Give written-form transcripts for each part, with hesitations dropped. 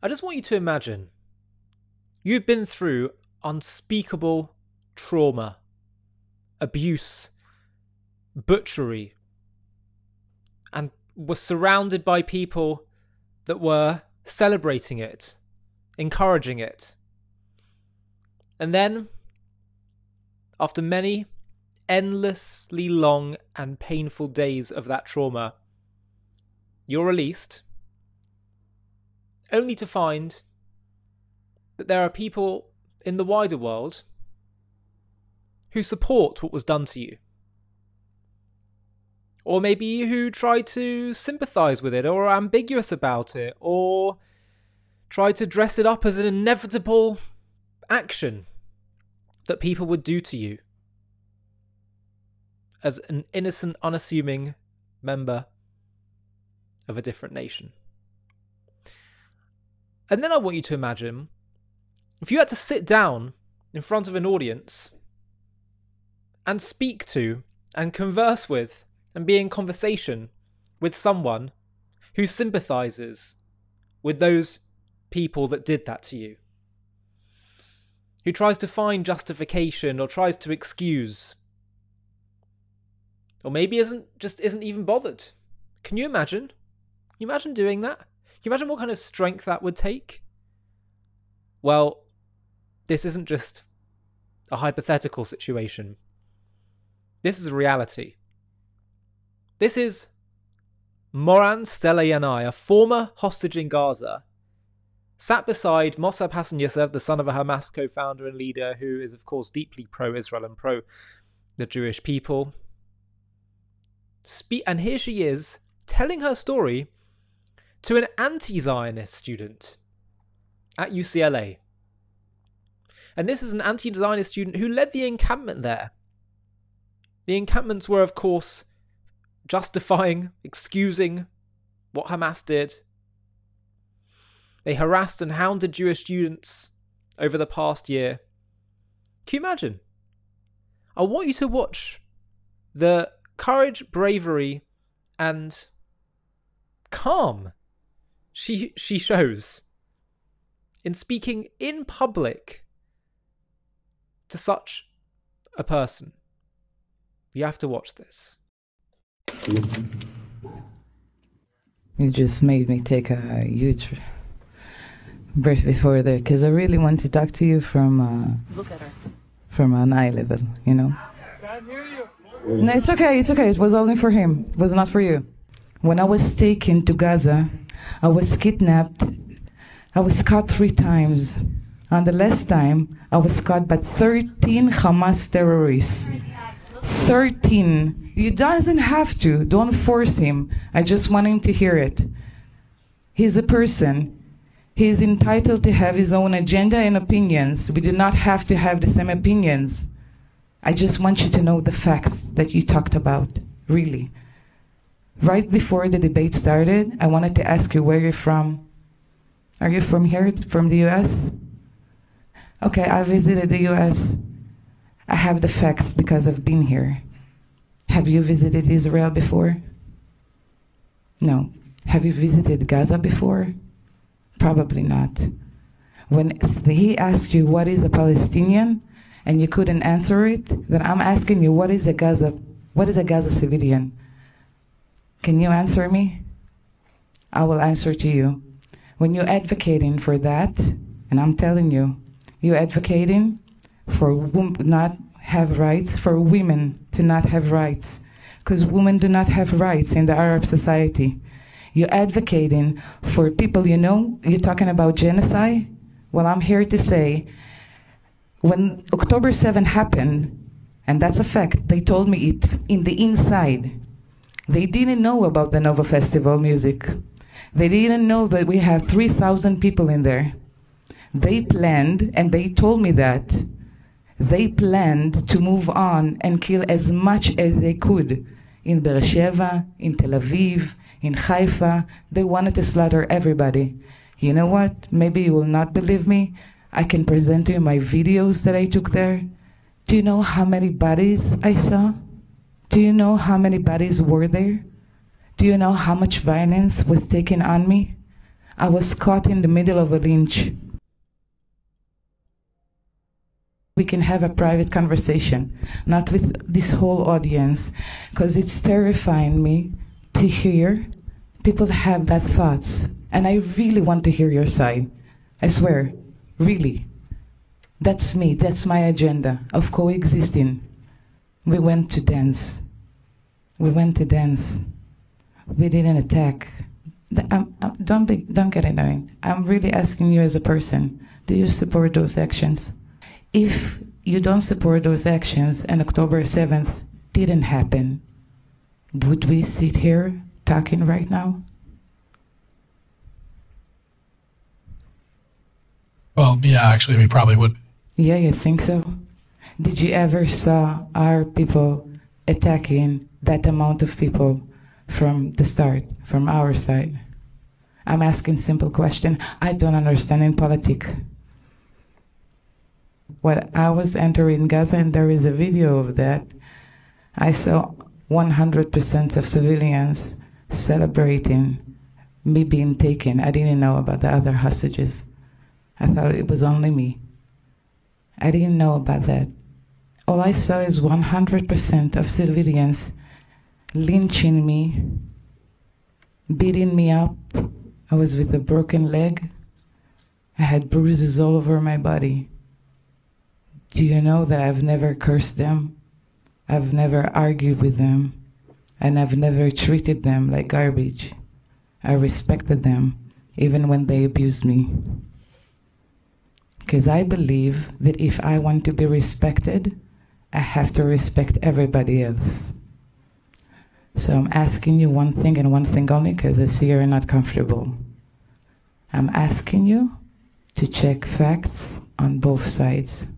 I just want you to imagine you've been through unspeakable trauma, abuse, butchery, and were surrounded by people that were celebrating it, encouraging it. And then, after many endlessly long and painful days of that trauma, you're released, only to find that there are people in the wider world who support what was done to you. Or maybe who try to sympathise with it, or are ambiguous about it, or try to dress it up as an inevitable action that people would do to you as an innocent, unassuming member of a different nation. And then I want you to imagine if you had to sit down in front of an audience and speak to and converse with and be in conversation with someone who sympathises with those people that did that to you, who tries to find justification or tries to excuse, or maybe isn't even bothered. Can you imagine? Can you imagine doing that? Can you imagine what kind of strength that would take? Well, this isn't just a hypothetical situation. This is a reality. This is Moran Stelayanai, a former hostage in Gaza, sat beside Mossab Hassan Youssef, the son of a Hamas co-founder and leader who is, of course, deeply pro-Israel and pro the Jewish people. And here she is, telling her story to an anti-Zionist student at UCLA. And this is an anti-Zionist student who led the encampment there. The encampments were, of course, justifying, excusing what Hamas did. They harassed and hounded Jewish students over the past year. Can you imagine? I want you to watch the courage, bravery, and calm she shows in speaking in public to such a person. You have to watch this. You just made me take a huge breath before there, because I really want to talk to you from an eye level, you know. No, it's okay, it was only for him, it was not for you. When I was taken to Gaza, I was kidnapped, I was caught 3 times. And the last time, I was caught by 13 Hamas terrorists. 13. You doesn't have to, don't force him. I just want him to hear it. He's a person. He's entitled to have his own agenda and opinions. We do not have to have the same opinions. I just want you to know the facts that you talked about, really. Right before the debate started, I wanted to ask you where you're from. Are you from here, from the US? Okay, I visited the US. I have the facts because I've been here. Have you visited Israel before? No. Have you visited Gaza before? Probably not. When he asked you what is a Palestinian and you couldn't answer it, then I'm asking you what is a Gaza civilian? Can you answer me? I will answer to you. When you're advocating for that, and I'm telling you, you're advocating for not have rights, for women to not have rights, because women do not have rights in the Arab society. You're advocating for people, you know, you're talking about genocide. Well, I'm here to say, when October 7 happened, and that's a fact, they told me it in the inside. They didn't know about the Nova Festival music. They didn't know that we have 3,000 people in there. They planned, and they told me that, they planned to move on and kill as much as they could in Beersheba, in Tel Aviv, in Haifa. They wanted to slaughter everybody. You know what? Maybe you will not believe me. I can present to you my videos that I took there. Do you know how many bodies I saw? Do you know how many bodies were there? Do you know how much violence was taken on me? I was caught in the middle of a lynch. We can have a private conversation, not with this whole audience, because it's terrifying me to hear people have that thoughts. And I really want to hear your side. I swear, really. That's me, that's my agenda of coexisting. We went to dance. We went to dance. We didn't attack. Don't get annoying. I'm really asking you as a person, do you support those actions? If you don't support those actions and October 7th didn't happen, would we sit here talking right now? Well, yeah, actually, we probably would. Yeah, you think so? Did you ever saw our people attacking that amount of people from the start, from our side? I'm asking simple question. I don't understand in politics. When I was entering Gaza, and there is a video of that, I saw 100% of civilians celebrating me being taken. I didn't know about the other hostages. I thought it was only me. I didn't know about that. All I saw is 100% of civilians lynching me, beating me up. I was with a broken leg. I had bruises all over my body. Do you know that I've never cursed them? I've never argued with them, and I've never treated them like garbage. I respected them, even when they abused me. Because I believe that if I want to be respected, I have to respect everybody else. So I'm asking you one thing and one thing only, because I see you're not comfortable. I'm asking you to check facts on both sides.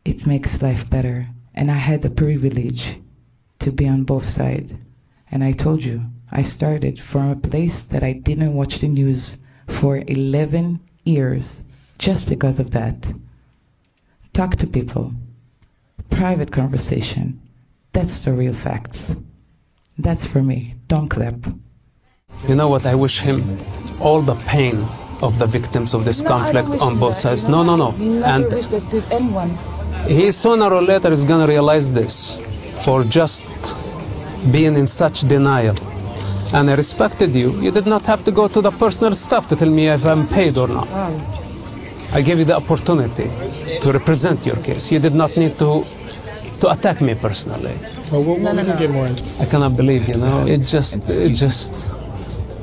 It makes life better. And I had the privilege to be on both sides. And I told you, I started from a place that I didn't watch the news for 11 years, just because of that. Talk to people. Private conversation. That's the real facts. That's for me. Don't clap. You know what? I wish him all the pain of the victims of this conflict on both sides. No. And wish that to anyone. he sooner or later is going to realize this for just being in such denial. And I respected you. You did not have to go to the personal stuff to tell me if I'm paid or not. I gave you the opportunity to represent your case. You did not need to attack me personally. Well, we can get more into I cannot believe,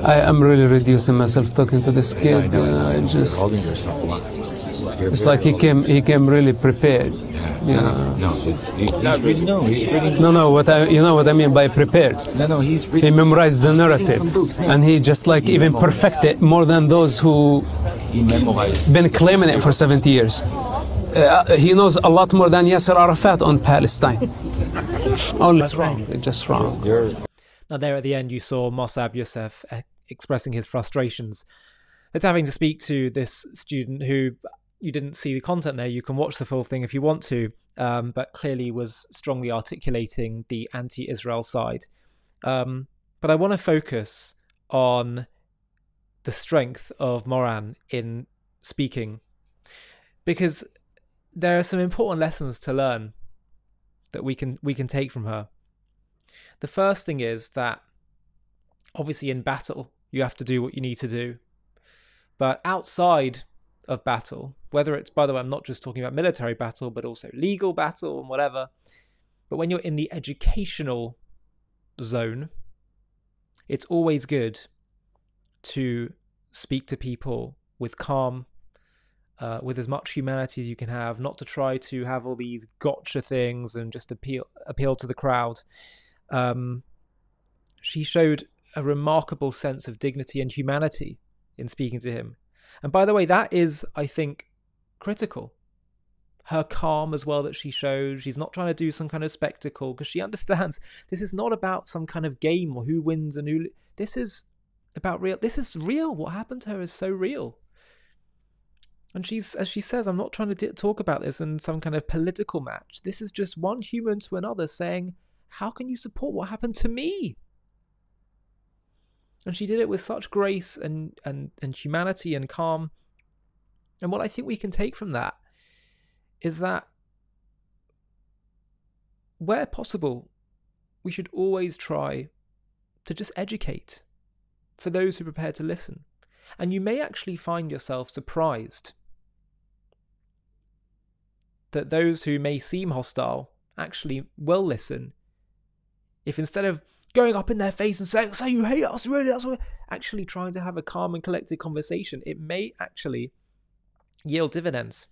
I am really reducing myself talking to this kid. Holding yourself a lot. It's like he came really prepared. No, he's reading. No, he's reading. You know what I mean by prepared. No, he's reading. He memorized the narrative, and he just like even perfected more than those who been claiming it for 70 years. He knows a lot more than Yasser Arafat on Palestine. Only it's wrong. It's just wrong. Now there at the end you saw Mossab Youssef expressing his frustrations at having to speak to this student who, you didn't see the content there, you can watch the full thing if you want to, but clearly was strongly articulating the anti-Israel side. But I want to focus on the strength of Moran in speaking, because there are some important lessons to learn that we can take from her. The first thing is that obviously in battle you have to do what you need to do, but outside of battle, whether it's, by the way, I'm not just talking about military battle, but also legal battle and whatever, but when you're in the educational zone, it's always good to speak to people with calm, with as much humanity as you can have, not to try to have all these gotcha things and just appeal to the crowd. She showed a remarkable sense of dignity and humanity in speaking to him. And by the way, that is, I think, critical. Her calm as well that she showed. She's not trying to do some kind of spectacle, because she understands this is not about some kind of game or who wins and who... This is about real. This is real. What happened to her is so real. And she's, as she says, I'm not trying to talk about this in some kind of political match. This is just one human to another saying, how can you support what happened to me? And she did it with such grace and humanity and calm. And what I think we can take from that is that where possible, we should always try to just educate for those who are prepared to listen. And you may actually find yourself surprised that those who may seem hostile actually will listen. If instead of going up in their face and saying, "So you hate us, really?" That's what, actually trying to have a calm and collected conversation, it may actually yield dividends.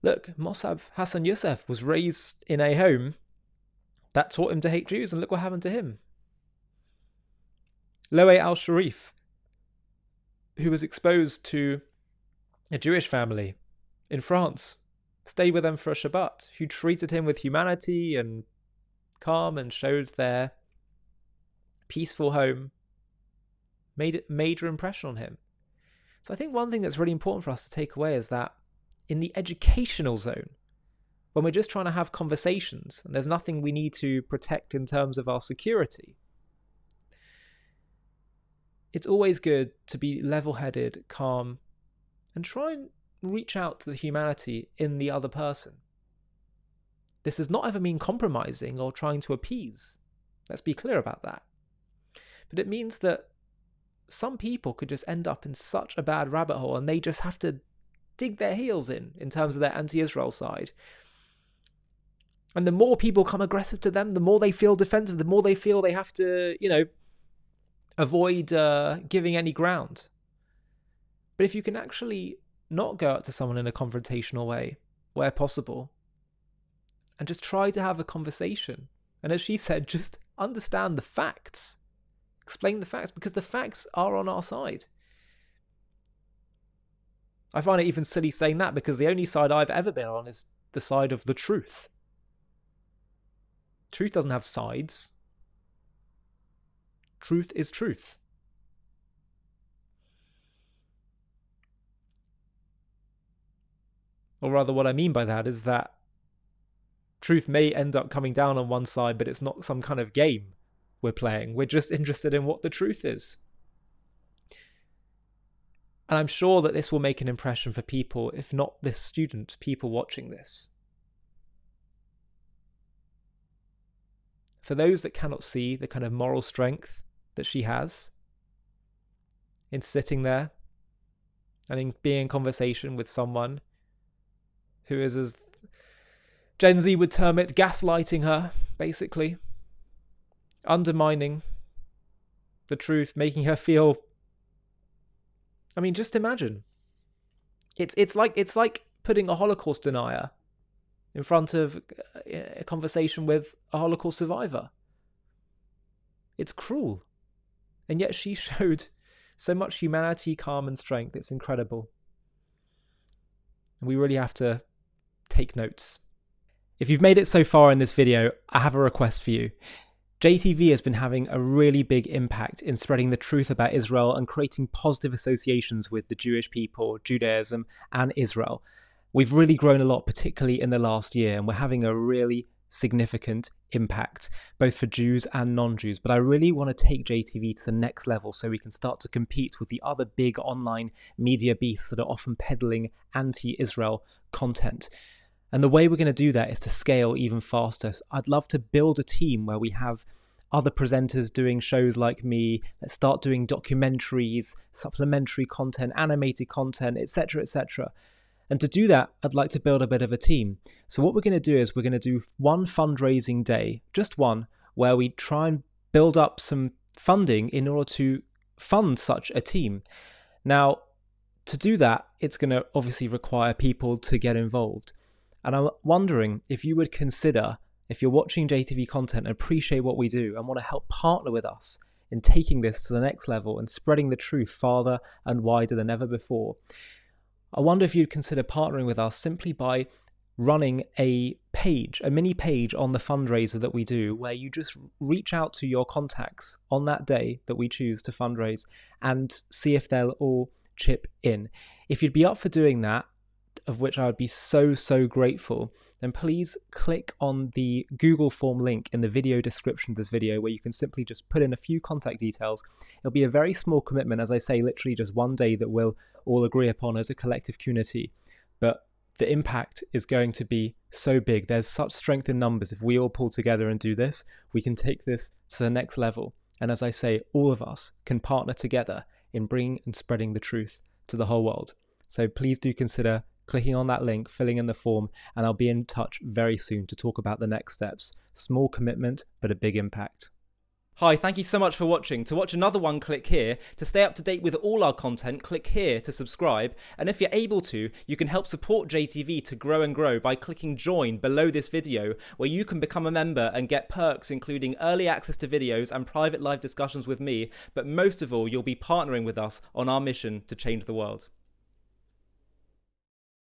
Look, Mossab Hassan Youssef was raised in a home that taught him to hate Jews, and look what happened to him. Loe al-Sharif, who was exposed to a Jewish family in France, stayed with them for a Shabbat, who treated him with humanity and calm and showed their peaceful home, made a major impression on him. So I think one thing that's really important for us to take away is that in the educational zone, when we're just trying to have conversations and there's nothing we need to protect in terms of our security, it's always good to be level-headed, calm, and try and reach out to the humanity in the other person. This does not ever mean compromising or trying to appease. Let's be clear about that. But it means that some people could just end up in such a bad rabbit hole and they just have to dig their heels in terms of their anti-Israel side. And the more people come aggressive to them, the more they feel defensive, the more they feel they have to, avoid giving any ground. But if you can actually not go out to someone in a confrontational way, where possible, and just try to have a conversation, and as she said, just understand the facts, explain the facts, because the facts are on our side. I find it even silly saying that, because the only side I've ever been on is the side of the truth. Truth doesn't have sides. Truth is truth. Or rather, what I mean by that is that truth may end up coming down on one side, but it's not some kind of game we're playing. We're just interested in what the truth is. And I'm sure that this will make an impression for people, if not this student, people watching this. For those that cannot see the kind of moral strength that she has in sitting there and in being in conversation with someone who is, as Gen Z would term it, gaslighting her, basically, undermining the truth, making her feel, I mean, just imagine. It's like putting a Holocaust denier in front of a conversation with a Holocaust survivor. It's cruel. And yet she showed so much humanity, calm and strength. It's incredible. And we really have to take notes. If you've made it so far in this video, I have a request for you. JTV has been having a really big impact in spreading the truth about Israel and creating positive associations with the Jewish people, Judaism and Israel. We've really grown a lot, particularly in the last year, and we're having a really significant impact, both for Jews and non-Jews. But I really want to take JTV to the next level so we can start to compete with the other big online media beasts that are often peddling anti-Israel content. And the way we're going to do that is to scale even faster. So I'd love to build a team where we have other presenters doing shows like me. Let's start doing documentaries, supplementary content, animated content, etc., etc. And to do that, I'd like to build a bit of a team. So what we're going to do is we're going to do one fundraising day, just one, where we try and build up some funding in order to fund such a team. Now, to do that, it's going to obviously require people to get involved. And I'm wondering if you would consider, if you're watching JTV content and appreciate what we do and want to help partner with us in taking this to the next level and spreading the truth farther and wider than ever before, I wonder if you'd consider partnering with us simply by running a mini page on the fundraiser that we do, where you just reach out to your contacts on that day that we choose to fundraise and see if they'll all chip in. If you'd be up for doing that, of which I would be so, so grateful, then please click on the Google form link in the video description of this video, where you can simply just put in a few contact details. It'll be a very small commitment, as I say, literally just one day that we'll all agree upon as a collective community. But the impact is going to be so big. There's such strength in numbers. If we all pull together and do this, we can take this to the next level. And as I say, all of us can partner together in bringing and spreading the truth to the whole world. So please do consider clicking on that link, filling in the form, and I'll be in touch very soon to talk about the next steps. Small commitment, but a big impact. Hi, thank you so much for watching. To watch another one, click here. To stay up to date with all our content, click here to subscribe. And if you're able to, you can help support JTV to grow and grow by clicking join below this video, where you can become a member and get perks including early access to videos and private live discussions with me. But most of all, you'll be partnering with us on our mission to change the world.